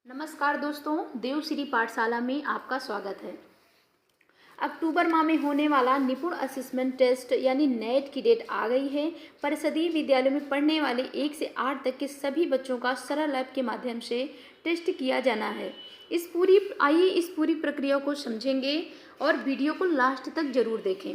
नमस्कार दोस्तों, देवश्री पाठशाला में आपका स्वागत है। अक्टूबर माह में होने वाला निपुण असेसमेंट टेस्ट यानी नेट की डेट आ गई है। परिषदीय विद्यालयों में पढ़ने वाले 1 से 8 तक के सभी बच्चों का सरल ऐप के माध्यम से टेस्ट किया जाना है। इस पूरी प्रक्रिया को समझेंगे और वीडियो को लास्ट तक जरूर देखें।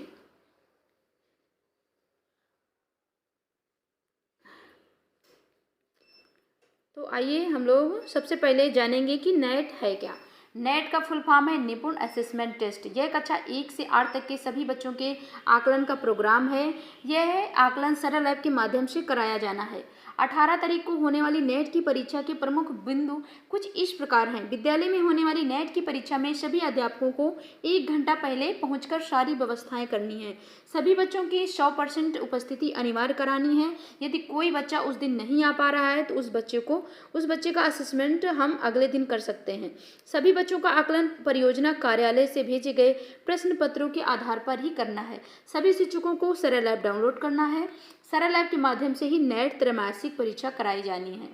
तो आइए हम लोग सबसे पहले जानेंगे कि नेट है क्या। नेट का फुल फॉर्म है निपुण असेसमेंट टेस्ट। यह कक्षा 1 से 8 तक के सभी बच्चों के आकलन का प्रोग्राम है। यह आकलन सरल ऐप के माध्यम से कराया जाना है। 18 तारीख को होने वाली नेट की परीक्षा के प्रमुख बिंदु कुछ इस प्रकार हैं। विद्यालय में होने वाली नेट की परीक्षा में सभी अध्यापकों को 1 घंटा पहले पहुंचकर सारी व्यवस्थाएं करनी है। सभी बच्चों की 100% उपस्थिति अनिवार्य करानी है। यदि कोई बच्चा उस दिन नहीं आ पा रहा है तो उस बच्चे का असेसमेंट हम अगले दिन कर सकते हैं। सभी बच्चों का आकलन परियोजना कार्यालय से भेजे गए प्रश्न पत्रों के आधार पर ही करना है। सभी शिक्षकों को सरल ऐप डाउनलोड करना है। सरल ऐप के माध्यम से ही नेट त्रैमासिक परीक्षा कराई जानी है।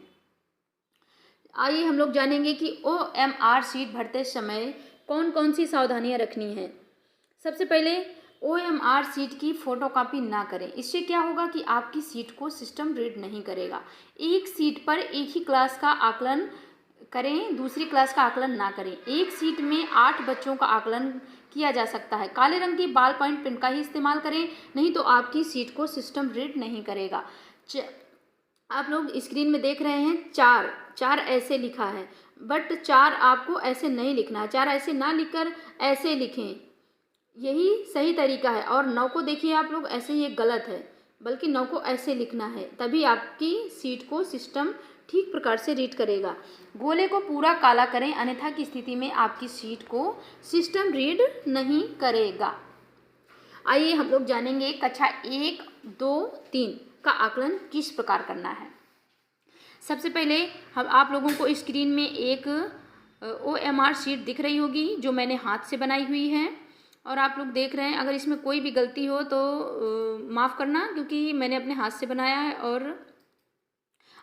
आइए हम लोग जानेंगे कि OMR सीट भरते समय कौन कौन सी सावधानियां रखनी है। सबसे पहले OMR सीट की फोटोकॉपी ना करें। इससे क्या होगा कि आपकी सीट को सिस्टम रीड नहीं करेगा। एक सीट पर एक ही क्लास का आकलन करें, दूसरी क्लास का आकलन ना करें। एक सीट में 8 बच्चों का आकलन किया जा सकता है। काले रंग की बॉल पॉइंट पेन का ही इस्तेमाल करें, नहीं तो आपकी सीट को सिस्टम रीड नहीं करेगा। आप लोग स्क्रीन में देख रहे हैं चार ऐसे लिखा है, बट 4 आपको ऐसे नहीं लिखना है। 4 ऐसे ना लिखकर ऐसे लिखें, यही सही तरीका है। और 9 को देखिए आप लोग, ऐसे ये गलत है, बल्कि 9 को ऐसे लिखना है, तभी आपकी सीट को सिस्टम ठीक प्रकार से रीड करेगा। गोले को पूरा काला करें, अन्यथा की स्थिति में आपकी सीट को सिस्टम रीड नहीं करेगा। आइए हम लोग जानेंगे कक्षा 1, 2, 3 का आकलन किस प्रकार करना है। सबसे पहले हम आप लोगों को स्क्रीन में एक OMR सीट दिख रही होगी जो मैंने हाथ से बनाई हुई है, और आप लोग देख रहे हैं। अगर इसमें कोई भी गलती हो तो माफ़ करना, क्योंकि मैंने अपने हाथ से बनाया है। और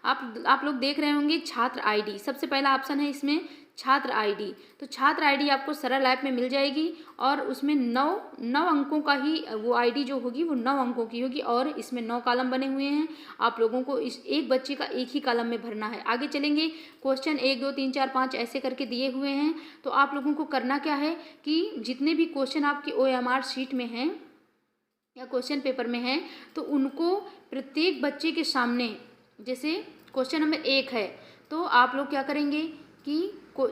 आप लोग देख रहे होंगे छात्र आईडी। सबसे पहला ऑप्शन है इसमें छात्र आईडी। तो छात्र आईडी आपको सरल ऐप में मिल जाएगी, और उसमें 9 अंकों का ही वो आईडी जो होगी वो 9 अंकों की होगी, और इसमें 9 कॉलम बने हुए हैं। आप लोगों को इस एक बच्चे का एक ही कॉलम में भरना है। आगे चलेंगे, क्वेश्चन 1, 2, 3, 4, 5 ऐसे करके दिए हुए हैं। तो आप लोगों को करना क्या है कि जितने भी क्वेश्चन आपकी OMR शीट में हैं या क्वेश्चन पेपर में हैं, तो उनको प्रत्येक बच्चे के सामने, जैसे क्वेश्चन नंबर 1 है, तो आप लोग क्या करेंगे कि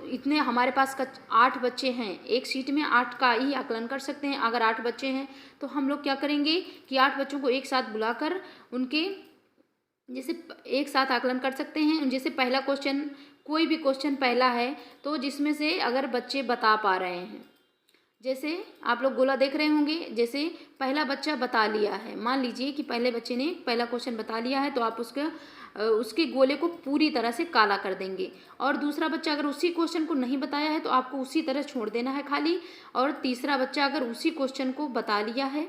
इतने हमारे पास 8 बच्चे हैं, एक सीट में 8 का ही आकलन कर सकते हैं। अगर 8 बच्चे हैं तो हम लोग क्या करेंगे कि 8 बच्चों को एक साथ बुलाकर उनके जैसे एक साथ आकलन कर सकते हैं। जैसे पहला क्वेश्चन, कोई भी क्वेश्चन पहला है तो जिसमें से अगर बच्चे बता पा रहे हैं, जैसे आप लोग गोला देख रहे होंगे, जैसे पहला बच्चा बता लिया है, मान लीजिए कि पहले बच्चे ने पहला क्वेश्चन बता लिया है, तो आप उसके गोले को पूरी तरह से काला कर देंगे। और दूसरा बच्चा अगर उसी क्वेश्चन को नहीं बताया है तो आपको उसी तरह छोड़ देना है खाली। और तीसरा बच्चा अगर उसी क्वेश्चन को बता लिया है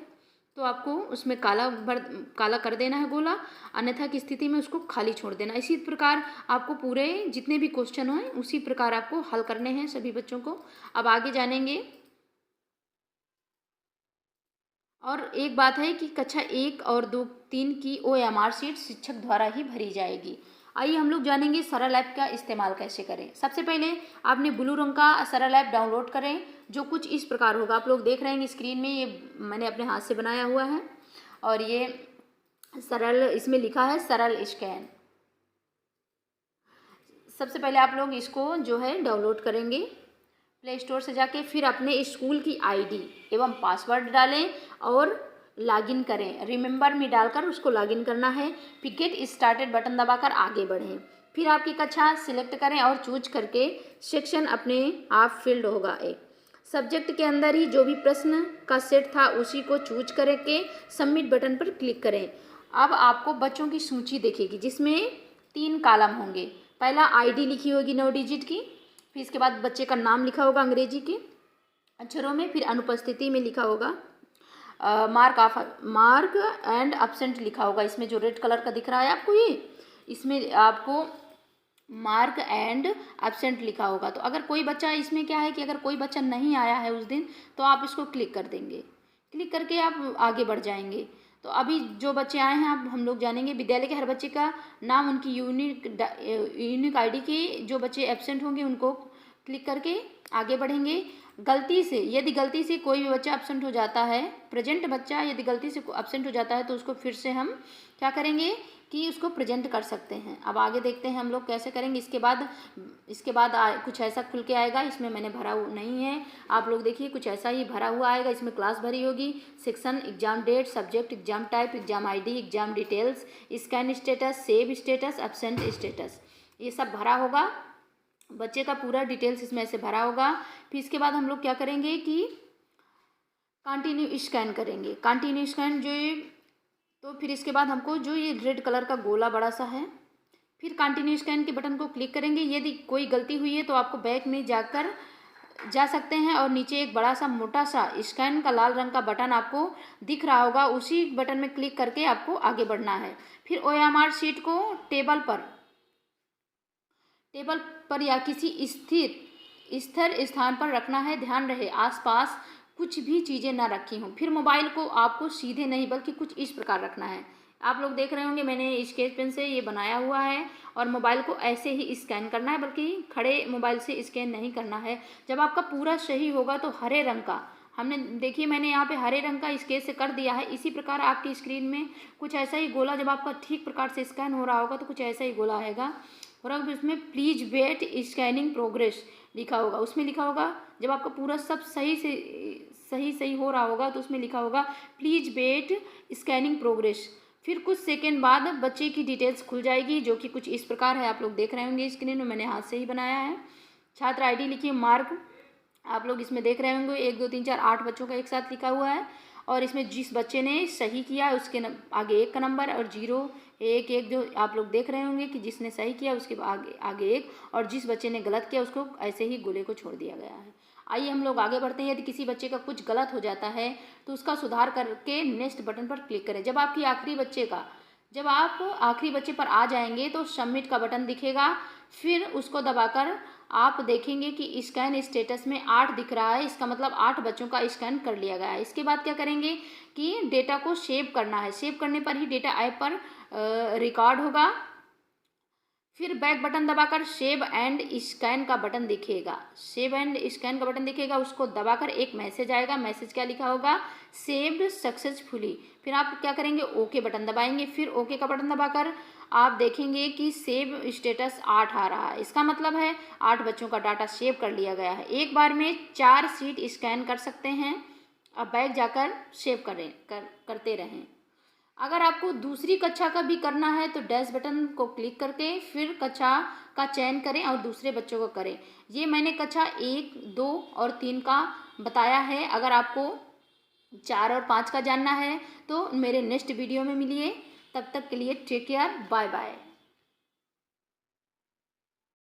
तो आपको उसमें काला कर देना है गोला, अन्यथा की स्थिति में उसको खाली छोड़ देना। इसी प्रकार आपको पूरे जितने भी क्वेश्चन हैं उसी प्रकार आपको हल करने हैं सभी बच्चों को। अब आगे जानेंगे। और एक बात है कि कक्षा 1 और 2, 3 की OMR सीट शिक्षक द्वारा ही भरी जाएगी। आइए हम लोग जानेंगे सरल ऐप का इस्तेमाल कैसे करें। सबसे पहले आपने ब्लू रंग का सरल ऐप डाउनलोड करें, जो कुछ इस प्रकार होगा। आप लोग देख रहे हैं स्क्रीन में, ये मैंने अपने हाथ से बनाया हुआ है, और ये सरल, इसमें लिखा है सरल स्कैन। सबसे पहले आप लोग इसको जो है डाउनलोड करेंगे प्ले स्टोर से जाके, फिर अपने स्कूल की आईडी एवं पासवर्ड डालें और लॉगिन करें। रिमेंबर में डालकर उसको लॉगिन करना है। फिर गेट स्टार्टेड बटन दबाकर आगे बढ़ें। फिर आपकी कक्षा सिलेक्ट करें और चूज करके सेक्शन अपने आप फिल्ड होगा। एक सब्जेक्ट के अंदर ही जो भी प्रश्न का सेट था उसी को चूज करके सबमिट बटन पर क्लिक करें। अब आपको बच्चों की सूची दिखेगी जिसमें 3 कॉलम होंगे। पहला आईडी लिखी होगी 9 डिजिट की, फिर इसके बाद बच्चे का नाम लिखा होगा अंग्रेजी के अक्षरों में, फिर अनुपस्थिति में लिखा होगा मार्क एंड एब्सेंट लिखा होगा। इसमें जो रेड कलर का दिख रहा है आपको, ये इसमें आपको मार्क एंड एब्सेंट लिखा होगा। तो अगर कोई बच्चा, इसमें क्या है कि अगर कोई बच्चा नहीं आया है उस दिन तो आप इसको क्लिक कर देंगे, क्लिक करके आप आगे बढ़ जाएंगे। तो अभी जो बच्चे आए हैं अब हम लोग जानेंगे विद्यालय के हर बच्चे का नाम, उनकी यूनिक आईडी के जो बच्चे एब्सेंट होंगे उनको क्लिक करके आगे बढ़ेंगे। गलती से, यदि गलती से कोई भी बच्चा एब्सेंट हो जाता है, प्रेजेंट बच्चा यदि गलती से एब्सेंट हो जाता है तो उसको फिर से हम क्या करेंगे कि उसको प्रेजेंट कर सकते हैं। अब आगे देखते हैं हम लोग कैसे करेंगे। इसके बाद कुछ ऐसा खुल के आएगा, इसमें मैंने भरा नहीं है, आप लोग देखिए कुछ ऐसा ही भरा हुआ आएगा। इसमें क्लास भरी होगी, section, exam date, subject, exam type, exam ID, exam details, scan status, save status, absent status, ये सब भरा होगा। बच्चे का पूरा डिटेल्स इसमें ऐसे भरा होगा। फिर इसके बाद हम लोग क्या करेंगे कि कंटिन्यू स्कैन करेंगे, कंटिन्यू स्कैन जो ये, तो फिर इसके बाद हमको जो ये रेड कलर का गोला बड़ा सा है, फिर कंटिन्यू स्कैन के बटन को क्लिक करेंगे। यदि कोई गलती हुई है तो आपको बैक में जा सकते हैं और नीचे एक बड़ा सा मोटा सा स्कैन का लाल रंग का बटन आपको दिख रहा होगा, उसी बटन में क्लिक करके आपको आगे बढ़ना है। फिर OMR शीट को टेबल पर या किसी स्थिर स्थान पर रखना है। ध्यान रहे आसपास कुछ भी चीज़ें ना रखी हों। फिर मोबाइल को आपको सीधे नहीं बल्कि कुछ इस प्रकार रखना है। आप लोग देख रहे होंगे मैंने स्केच पेन से ये बनाया हुआ है और मोबाइल को ऐसे ही स्कैन करना है, बल्कि खड़े मोबाइल से स्कैन नहीं करना है। जब आपका पूरा सही होगा तो हरे रंग का, हमने देखिए मैंने यहाँ पे हरे रंग का स्केच से कर दिया है। इसी प्रकार आपकी स्क्रीन में कुछ ऐसा ही गोला, जब आपका ठीक प्रकार से स्कैन हो रहा होगा तो कुछ ऐसा ही गोला आएगा और अब इसमें प्लीज वेट स्कैनिंग प्रोग्रेस लिखा होगा। उसमें लिखा होगा, जब आपका पूरा सब सही हो रहा होगा तो उसमें लिखा होगा प्लीज वेट स्कैनिंग प्रोग्रेस। फिर कुछ सेकंड बाद बच्चे की डिटेल्स खुल जाएगी, जो कि कुछ इस प्रकार है। आप लोग देख रहे होंगे स्क्रीन में, मैंने हाथ से ही बनाया है। छात्र आईडी लिखिए, मार्क, आप लोग इसमें देख रहे होंगे 1 2 3 4 8 बच्चों का एक साथ लिखा हुआ है और इसमें जिस बच्चे ने सही किया उसके आगे 1 का नंबर और 0 1 1 जो आप लोग देख रहे होंगे कि जिसने सही किया उसके आगे 1 और जिस बच्चे ने गलत किया उसको ऐसे ही गोले को छोड़ दिया गया है। आइए हम लोग आगे बढ़ते हैं। यदि किसी बच्चे का कुछ गलत हो जाता है तो उसका सुधार करके नेक्स्ट बटन पर क्लिक करें। जब आप आखिरी बच्चे पर आ जाएंगे तो सबमिट का बटन दिखेगा, फिर उसको दबाकर आप देखेंगे कि स्कैन स्टेटस में 8 दिख रहा है, इसका मतलब 8 बच्चों का स्कैन कर लिया गया है। इसके बाद क्या करेंगे कि डेटा को सेव करना है। सेव करने पर ही डेटा ऐप पर रिकॉर्ड होगा। फिर बैक बटन दबाकर सेव एंड स्कैन का बटन दिखेगा, सेव एंड स्कैन का बटन दिखेगा, उसको दबाकर एक मैसेज आएगा। मैसेज क्या लिखा होगा, सेव्ड सक्सेसफुली। फिर आप क्या करेंगे, ओके बटन दबाएंगे। फिर ओके का बटन दबाकर आप देखेंगे कि सेव स्टेटस 8 आ रहा है, इसका मतलब है 8 बच्चों का डाटा सेव कर लिया गया है। एक बार में 4 शीट स्कैन कर सकते हैं। अब बैक जाकर सेव करते रहें। अगर आपको दूसरी कक्षा का भी करना है तो डैश बटन को क्लिक करके फिर कक्षा का चयन करें और दूसरे बच्चों को करें। ये मैंने कक्षा 1 2 और 3 का बताया है। अगर आपको 4 और 5 का जानना है तो मेरे नेक्स्ट वीडियो में मिलिए। तब तक के लिए टेक केयर, बाय बाय।